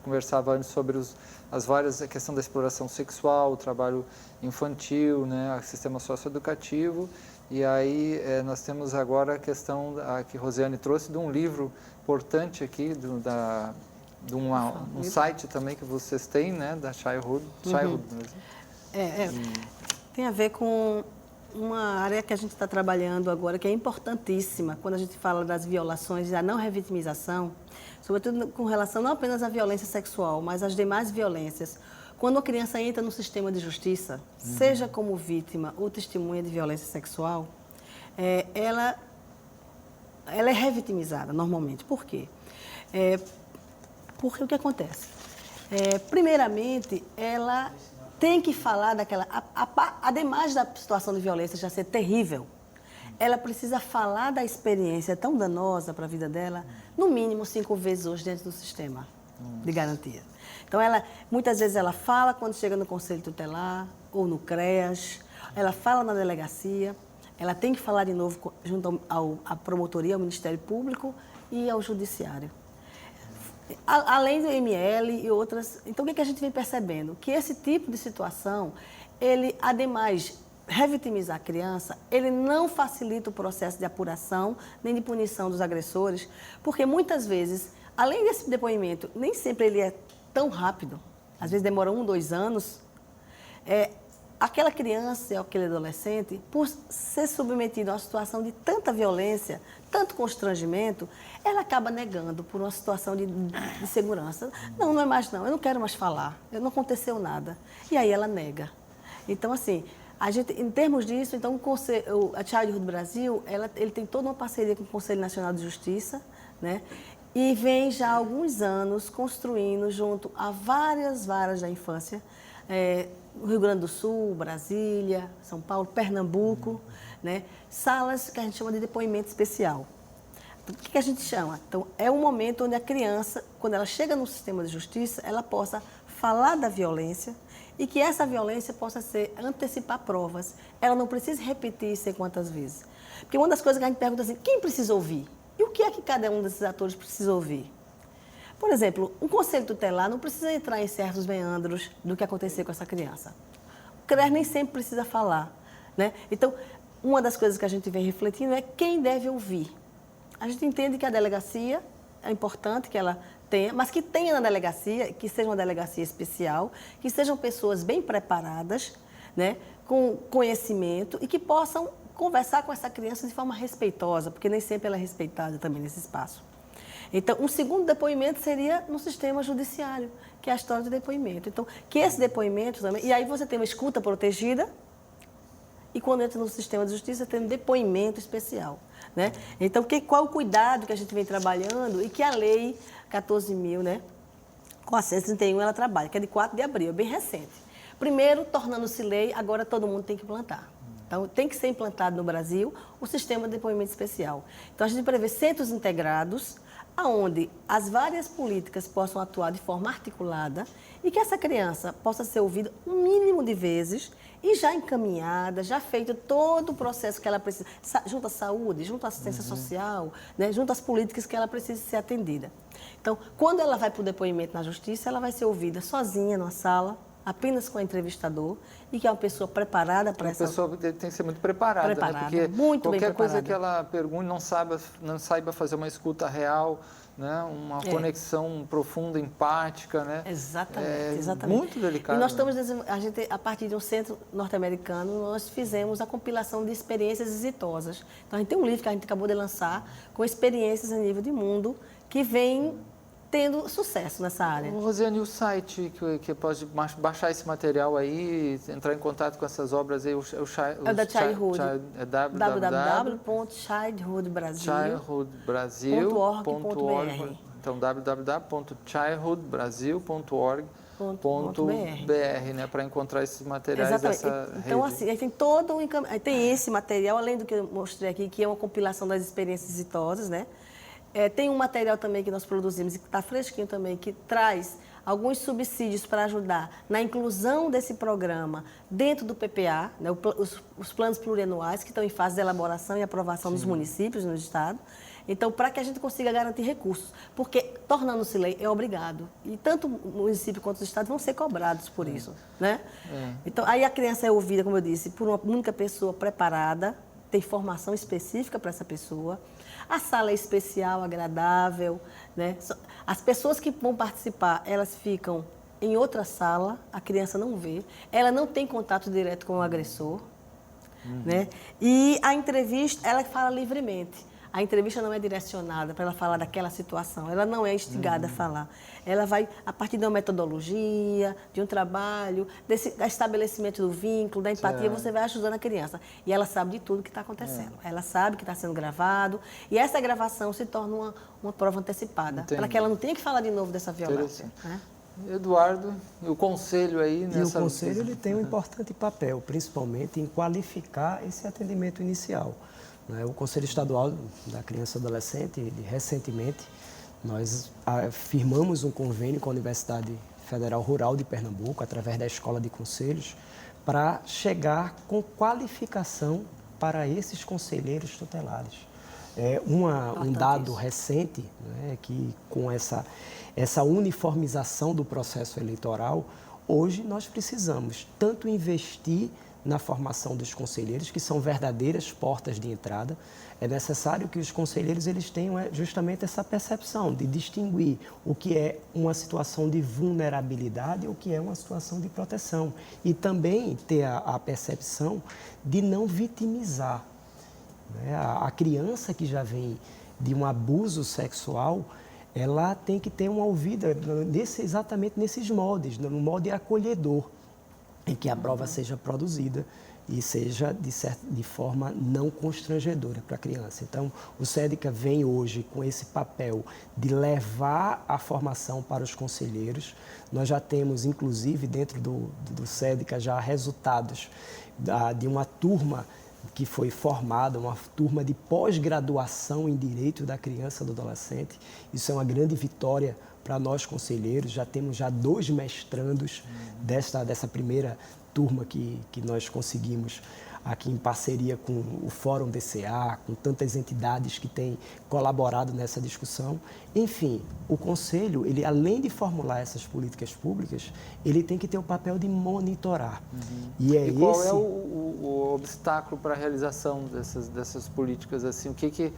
conversava antes sobre a questão da exploração sexual, o trabalho infantil, né, o sistema socioeducativo. E aí nós temos agora a questão que Rosiane trouxe de um livro importante aqui, de um site também que vocês têm, né, da Childhood. Tem a ver com uma área que a gente está trabalhando agora, que é importantíssima, quando a gente fala das violações e da não revitimização, sobretudo com relação não apenas à violência sexual, mas às demais violências. Quando uma criança entra no sistema de justiça, seja como vítima ou testemunha de violência sexual, ela é revitimizada normalmente. Por quê? Porque o que acontece? Primeiramente, ela tem que falar daquela... Ademais da situação de violência já ser terrível, ela precisa falar da experiência tão danosa para a vida dela, no mínimo 5 vezes hoje dentro do sistema de garantia. Então, muitas vezes ela fala quando chega no Conselho Tutelar ou no CREAS, ela fala na delegacia, ela tem que falar de novo junto à promotoria, ao Ministério Público e ao Judiciário. Além do ML e outras... Então, o que a gente vem percebendo? Que esse tipo de situação, ele, ademais, revitimizar a criança, ele não facilita o processo de apuração nem de punição dos agressores, porque muitas vezes, além desse depoimento, nem sempre ele é tão rápido, às vezes demora 1, 2 anos, aquela criança ou aquele adolescente, por ser submetido a uma situação de tanta violência, tanto constrangimento, ela acaba negando por uma situação de segurança. Não é mais não, eu não quero mais falar, não aconteceu nada. E aí ela nega. Então, assim, a gente, em termos disso, então, a Childhood Brasil, ele tem toda uma parceria com o Conselho Nacional de Justiça, né? E vem já há alguns anos construindo, junto a várias varas da infância, no Rio Grande do Sul, Brasília, São Paulo, Pernambuco, né? Salas que a gente chama de depoimento especial. O que a gente chama? Então, é um momento onde a criança, quando ela chega no sistema de justiça, ela possa falar da violência e que essa violência possa antecipar provas. Ela não precisa repetir sei quantas vezes. Porque uma das coisas que a gente pergunta é assim, quem precisa ouvir? E o que é que cada um desses atores precisa ouvir? Por exemplo, um conselho tutelar não precisa entrar em certos meandros do que aconteceu com essa criança. O CREAS nem sempre precisa falar, né? Então, uma das coisas que a gente vem refletindo é quem deve ouvir. A gente entende que a delegacia é importante que ela tenha, mas que tenha na delegacia, que seja uma delegacia especial, que sejam pessoas bem preparadas, né, com conhecimento e que possam conversar com essa criança de forma respeitosa, porque nem sempre ela é respeitada também nesse espaço. Então, um segundo depoimento seria no sistema judiciário, que é a história do depoimento. Então, que esse depoimento também... E aí você tem uma escuta protegida e quando entra no sistema de justiça tem um depoimento especial, né? Então, qual o cuidado que a gente vem trabalhando e que a lei 14.000, né, Com a 131 ela trabalha, que é de 4 de abril, é bem recente. Primeiro, tornando-se lei, agora todo mundo tem que implantar. Então, tem que ser implantado no Brasil o sistema de depoimento especial. Então, a gente prevê centros integrados, onde as várias políticas possam atuar de forma articulada e que essa criança possa ser ouvida um mínimo de vezes e já encaminhada, já feito todo o processo que ela precisa, junto à saúde, junto à assistência social, né, junto às políticas que ela precisa ser atendida. Então, quando ela vai para o depoimento na justiça, ela vai ser ouvida sozinha numa sala, apenas com o entrevistador, e que é uma pessoa preparada para essa... A pessoa tem que ser muito preparada, né? Porque muito bem qualquer coisa preparada. que ela pergunte, não saiba fazer uma escuta real, né? Uma conexão profunda, empática, né? Exatamente, exatamente. Muito delicado. E nós estamos, a partir de um centro norte-americano, nós fizemos a compilação de experiências exitosas. Então, a gente tem um livro que a gente acabou de lançar com experiências a nível de mundo que vem tendo sucesso nessa área. Rosiane, o site que pode baixar esse material aí, entrar em contato com essas obras aí, É da Childhood. É www.childhoodbrasil.org.br. Então, www.childhoodbrasil.org.br, né, para encontrar esses materiais. Exatamente. Dessa então, rede. assim, aí tem esse material, além do que eu mostrei aqui, que é uma compilação das experiências exitosas, né? Tem um material também que nós produzimos e que está fresquinho também, que traz alguns subsídios para ajudar na inclusão desse programa dentro do PPA, né, os planos plurianuais que estão em fase de elaboração e aprovação nos municípios, no Estado. Então, para que a gente consiga garantir recursos, porque tornando-se lei é obrigado. E tanto o município quanto os estados vão ser cobrados por isso, né? Então, aí a criança é ouvida, como eu disse, por uma única pessoa preparada, tem formação específica para essa pessoa. A sala é especial, agradável, né? As pessoas que vão participar, elas ficam em outra sala, a criança não vê, ela não tem contato direto com o agressor, né? E a entrevista, ela fala livremente. A entrevista não é direcionada para ela falar daquela situação, ela não é instigada a falar. Ela vai, a partir de uma metodologia, de um trabalho, desse estabelecimento do vínculo, da empatia, você vai ajudando a criança. E ela sabe de tudo que está acontecendo. Ela sabe que está sendo gravado, e essa gravação se torna uma prova antecipada, para que ela não tenha que falar de novo dessa violência. Né? Eduardo, e o conselho aí nessa... E o conselho ele tem um importante papel, principalmente em qualificar esse atendimento inicial. O Conselho Estadual da Criança e Adolescente, recentemente, nós firmamos um convênio com a Universidade Federal Rural de Pernambuco, através da Escola de Conselhos, para chegar com qualificação para esses conselheiros tutelares. Um dado recente, né, que com essa uniformização do processo eleitoral, hoje nós precisamos tanto investir na formação dos conselheiros, que são verdadeiras portas de entrada. É necessário que os conselheiros eles tenham justamente essa percepção de distinguir o que é uma situação de vulnerabilidade e o que é uma situação de proteção. E também ter a percepção de não vitimizar. A criança que já vem de um abuso sexual, ela tem que ter uma ouvida exatamente nesses moldes, no molde acolhedor, em que a prova seja produzida e seja de forma não constrangedora para a criança. Então, o SEDCA vem hoje com esse papel de levar a formação para os conselheiros. Nós já temos, inclusive, dentro do SEDCA, já resultados de uma turma que foi formada, uma turma de pós-graduação em Direito da Criança e do Adolescente. Isso é uma grande vitória para nós, conselheiros. Já temos 2 mestrandos dessa primeira turma que nós conseguimos aqui em parceria com o Fórum DCA, com tantas entidades que têm colaborado nessa discussão. Enfim, o Conselho, ele, além de formular essas políticas públicas, ele tem que ter o papel de monitorar. E qual é o obstáculo para a realização dessas políticas? Assim, o que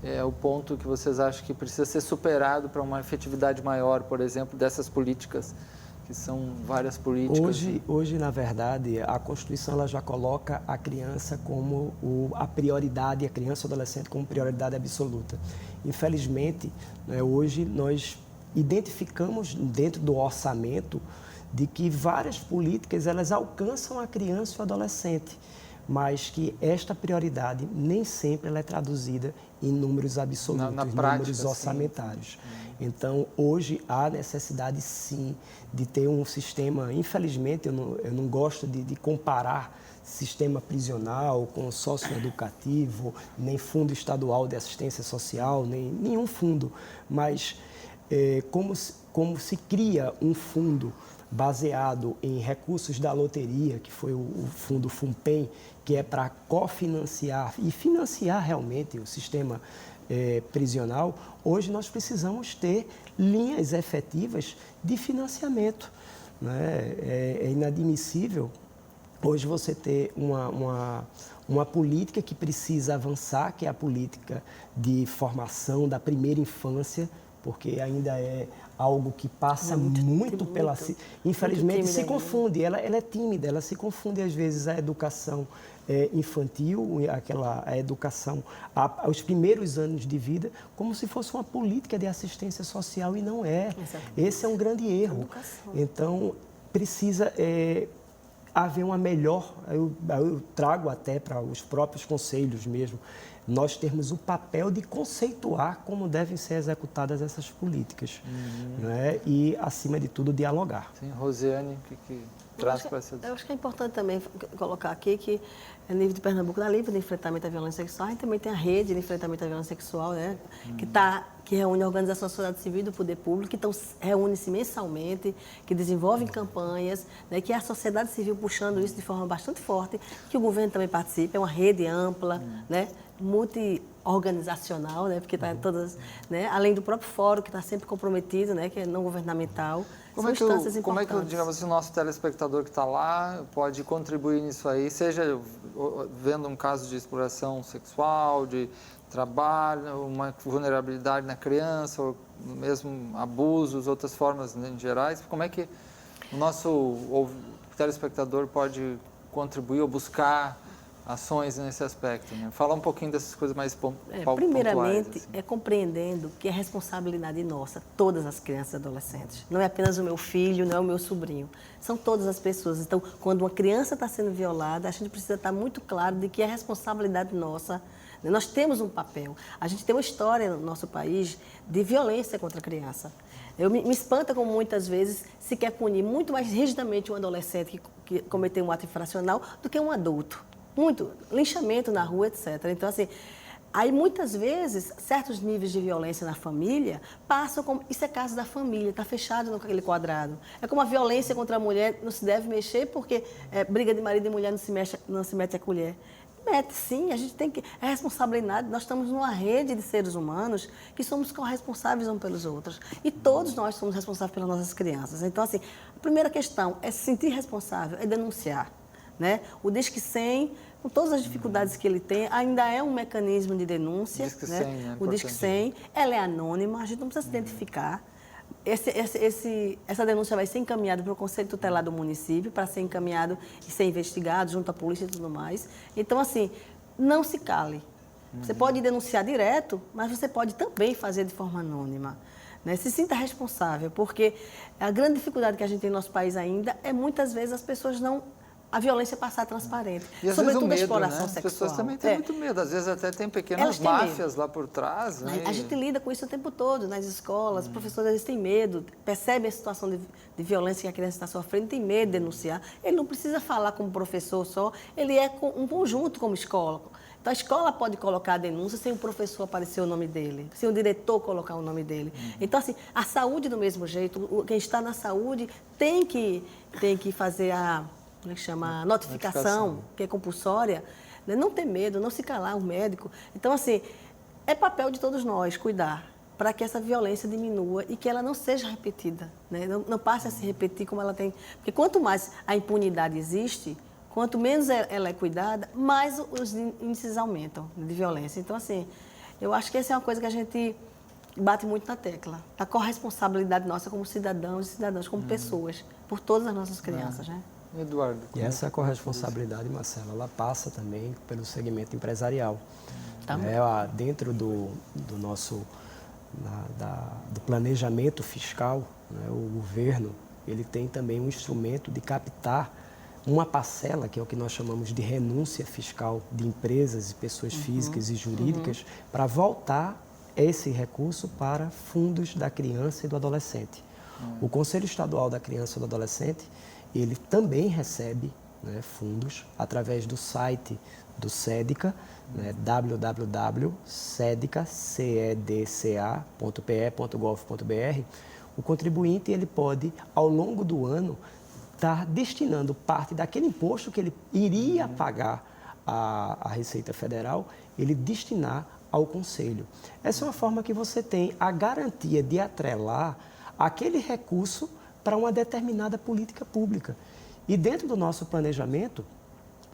é o ponto que vocês acham que precisa ser superado para uma efetividade maior, por exemplo, dessas políticas, que são várias políticas? Hoje, na verdade, a Constituição ela já coloca a criança como a prioridade, a criança e o adolescente como prioridade absoluta. Infelizmente, hoje nós identificamos dentro do orçamento de que várias políticas elas alcançam a criança e o adolescente, mas que esta prioridade nem sempre ela é traduzida em números absolutos, na prática, números orçamentários. Então, hoje, há necessidade, sim, de ter um sistema, infelizmente, eu não gosto de comparar sistema prisional com socioeducativo, nem fundo estadual de assistência social, nem nenhum fundo, mas como se cria um fundo baseado em recursos da loteria, que foi o fundo FUNPEM, que é para cofinanciar e financiar realmente o sistema prisional. Hoje nós precisamos ter linhas efetivas de financiamento, né? É inadmissível hoje você ter uma política que precisa avançar, que é a política de formação da primeira infância, porque ainda é algo que passa muito pela... Infelizmente, se confunde, ela é tímida, ela se confunde às vezes a educação infantil, a educação aos primeiros anos de vida, como se fosse uma política de assistência social, e não é. Exatamente. Esse é um grande erro. Educação. Então, precisa haver uma melhor... Eu trago até para os próprios conselhos mesmo, nós termos o papel de conceituar como devem ser executadas essas políticas, né? E, acima de tudo, dialogar. Sim, Rosiane, o que traz para essa... Eu acho que é importante também colocar aqui que, a nível de Pernambuco, na Livre de Enfrentamento à Violência Sexual, a gente também tem a Rede de Enfrentamento à Violência Sexual, né? Que reúne a organização da sociedade civil e do poder público, que reúne-se mensalmente, que desenvolvem campanhas, né? Que é a sociedade civil puxando isso de forma bastante forte, que o governo também participa, é uma rede ampla, né? Multi-organizacional, né? Porque está em todas, né? Além do próprio fórum, que está sempre comprometido, né? Que é não governamental. São instâncias importantes. Como é que, digamos, o nosso telespectador que está lá pode contribuir nisso aí, seja vendo um caso de exploração sexual, de trabalho, uma vulnerabilidade na criança, ou mesmo abusos, outras formas, né, em gerais? Como é que o nosso telespectador pode contribuir ou buscar ações nesse aspecto, né? Falar um pouquinho dessas coisas mais pontuais. Primeiramente, assim. é compreendendo que é responsabilidade nossa, todas as crianças e adolescentes. Não é apenas o meu filho, não é o meu sobrinho. São todas as pessoas. Então, quando uma criança está sendo violada, a gente precisa estar muito claro de que é responsabilidade nossa. Nós temos um papel. A gente tem uma história no nosso país de violência contra a criança. Me espanta como muitas vezes se quer punir muito mais rigidamente um adolescente que cometeu um ato infracional do que um adulto. Muito linchamento na rua, etc. Então, assim, aí muitas vezes certos níveis de violência na família passam como... Isso é caso da família, está fechado naquele quadrado. É como a violência contra a mulher não se deve mexer porque briga de marido e mulher não se mete a colher. Mete, sim, a gente tem que... É responsabilidade, nós estamos numa rede de seres humanos que somos corresponsáveis uns pelos outros. E todos nós somos responsáveis pelas nossas crianças. Então, assim, a primeira questão é se sentir responsável, é denunciar. Né? O Disque 100, com todas as dificuldades que ele tem, ainda é um mecanismo de denúncia. Disque 100, né? O Disque 100, ela é anônima, a gente não precisa se identificar. Essa denúncia vai ser encaminhada para o Conselho Tutelar do município, para ser encaminhado e ser investigado junto à polícia e tudo mais. Então, assim, não se cale. Você pode denunciar direto, mas você pode também fazer de forma anônima. Né? Se sinta responsável, porque a grande dificuldade que a gente tem no nosso país ainda é, muitas vezes, as pessoas não... A violência passar transparente. E às sobretudo vezes o medo, a exploração né? sexual. As pessoas também têm muito medo. Às vezes até tem pequenas máfias lá por trás. Né? A gente lida com isso o tempo todo nas escolas. Os professores às vezes têm medo, percebem a situação de violência que a criança está sofrendo, tem medo de denunciar. Ele não precisa falar como professor só, ele é um conjunto como escola. Então, a escola pode colocar a denúncia sem o professor aparecer o nome dele, sem o diretor colocar o nome dele. Então, assim, a saúde do mesmo jeito, quem está na saúde tem que fazer a notificação, que é compulsória, né? Não ter medo, não se calar o médico. Então, assim, é papel de todos nós cuidar para que essa violência diminua e que ela não seja repetida, né? Não passe a se repetir como ela tem. Porque quanto mais a impunidade existe, quanto menos ela é cuidada, mais os índices aumentam de violência. Então, assim, eu acho que essa é uma coisa que a gente bate muito na tecla. A corresponsabilidade nossa como cidadãos e cidadãs, como pessoas, por todas as nossas crianças, né? Eduardo. E essa corresponsabilidade, Marcela, ela passa também pelo segmento empresarial. Dentro do nosso do planejamento fiscal, né, o governo ele tem também um instrumento de captar uma parcela, que é o que nós chamamos de renúncia fiscal de empresas e pessoas físicas e jurídicas, para voltar esse recurso para fundos da criança e do adolescente. O Conselho Estadual da Criança e do Adolescente, ele também recebe, né, fundos através do site do SEDCA, né, www.cedca.pe.gov.br. O contribuinte ele pode, ao longo do ano, estar destinando parte daquele imposto que ele iria pagar à Receita Federal, ele destinar ao Conselho. Essa é uma forma que você tem a garantia de atrelar aquele recurso para uma determinada política pública. E dentro do nosso planejamento,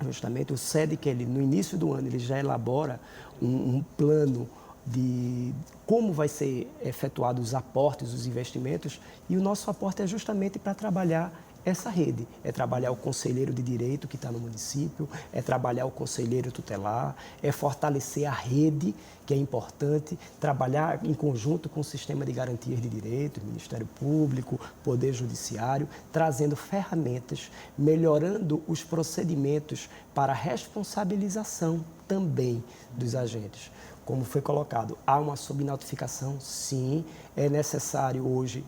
justamente o SEDCA, ele, no início do ano, ele já elabora um plano de como vai ser efetuado os aportes, os investimentos, e o nosso aporte é justamente para trabalhar essa rede. É trabalhar o conselheiro de direito que está no município, é trabalhar o conselheiro tutelar, é fortalecer a rede, que é importante, trabalhar em conjunto com o sistema de garantias de direito, Ministério Público, Poder Judiciário, trazendo ferramentas, melhorando os procedimentos para a responsabilização também dos agentes. Como foi colocado, há uma subnotificação, sim, é necessário hoje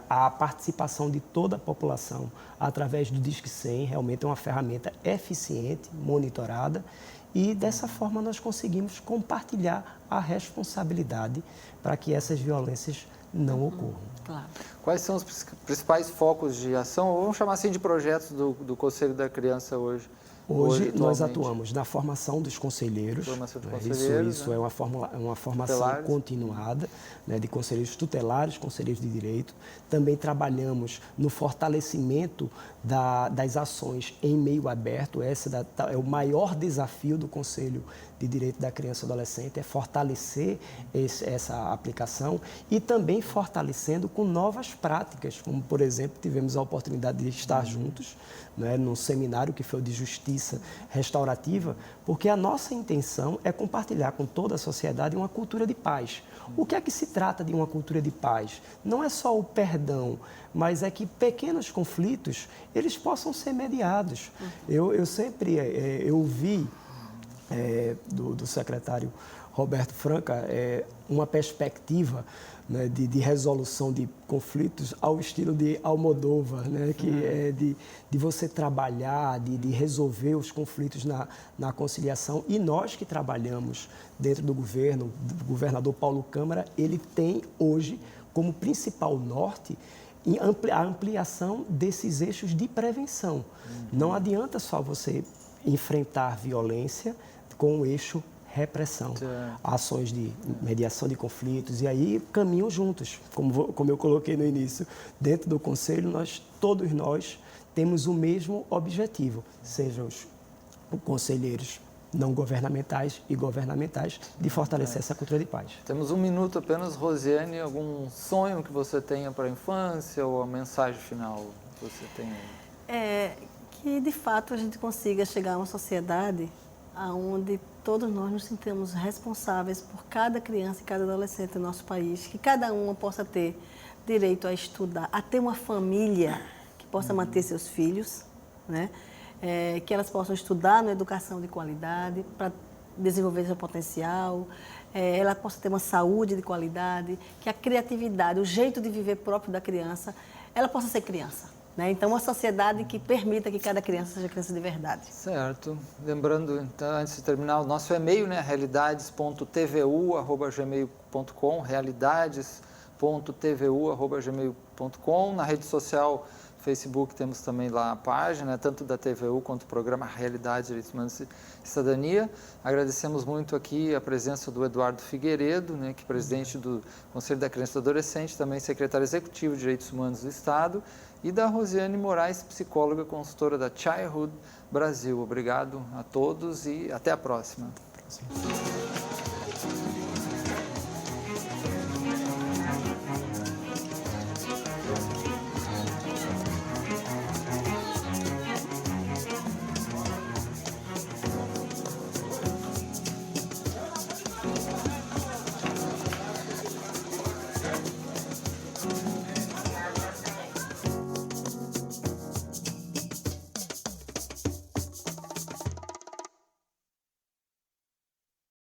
a participação de toda a população através do Disque 100, realmente é uma ferramenta eficiente, monitorada, e dessa forma nós conseguimos compartilhar a responsabilidade para que essas violências não ocorram. Claro. Quais são os principais focos de ação, ou vamos chamar assim de projetos do Conselho da Criança hoje? Hoje nós atuamos na formação dos conselheiros, isso é uma formação tutelares, continuada, né, de conselheiros tutelares, conselheiros de direito. Também trabalhamos no fortalecimento das ações em meio aberto. Esse é o maior desafio do Conselho de Direito da Criança e do Adolescente, é fortalecer essa aplicação e também fortalecendo com novas práticas, como, por exemplo, tivemos a oportunidade de estar juntos, né, num seminário que foi o de Justiça Restaurativa, porque a nossa intenção é compartilhar com toda a sociedade uma cultura de paz. O que é que se trata de uma cultura de paz? Não é só o perdão, mas é que pequenos conflitos, eles possam ser mediados. Eu sempre ouvi do secretário Roberto Franca uma perspectiva, né, de resolução de conflitos ao estilo de Almodóvar, né, que é de você trabalhar, de resolver os conflitos na conciliação. E nós que trabalhamos dentro do governo, o governador Paulo Câmara, ele tem hoje como principal norte a ampliação desses eixos de prevenção. Não adianta só você enfrentar violência com o eixo repressão, ações de mediação de conflitos, e aí caminham juntos, como eu coloquei no início. Dentro do Conselho, todos nós temos o mesmo objetivo, sejam os conselheiros não governamentais e governamentais, de fortalecer essa cultura de paz. Temos um minuto apenas. Rosiane, algum sonho que você tenha para a infância ou a mensagem final que você tenha? Que, de fato, a gente consiga chegar a uma sociedade onde todos nós nos sintamos responsáveis por cada criança e cada adolescente do nosso país, que cada uma possa ter direito a estudar, a ter uma família que possa manter seus filhos, né? Que elas possam estudar na educação de qualidade para desenvolver seu potencial, ela possa ter uma saúde de qualidade, que a criatividade, o jeito de viver próprio da criança, ela possa ser criança. Então, uma sociedade que permita que cada criança seja criança de verdade. Certo. Lembrando, então, antes de terminar, o nosso e-mail, né, realidades.tvu@gmail.com, realidades.tvu@gmail.com. Na rede social Facebook temos também lá a página, tanto da TVU quanto do programa Realidade, Direitos Humanos e Cidadania. Agradecemos muito aqui a presença do Eduardo Figueiredo, né, que é presidente do Conselho da Criança e do Adolescente, também secretário executivo de Direitos Humanos do Estado, e da Rosiane Moraes, psicóloga consultora da Childhood Brasil. Obrigado a todos e até a próxima.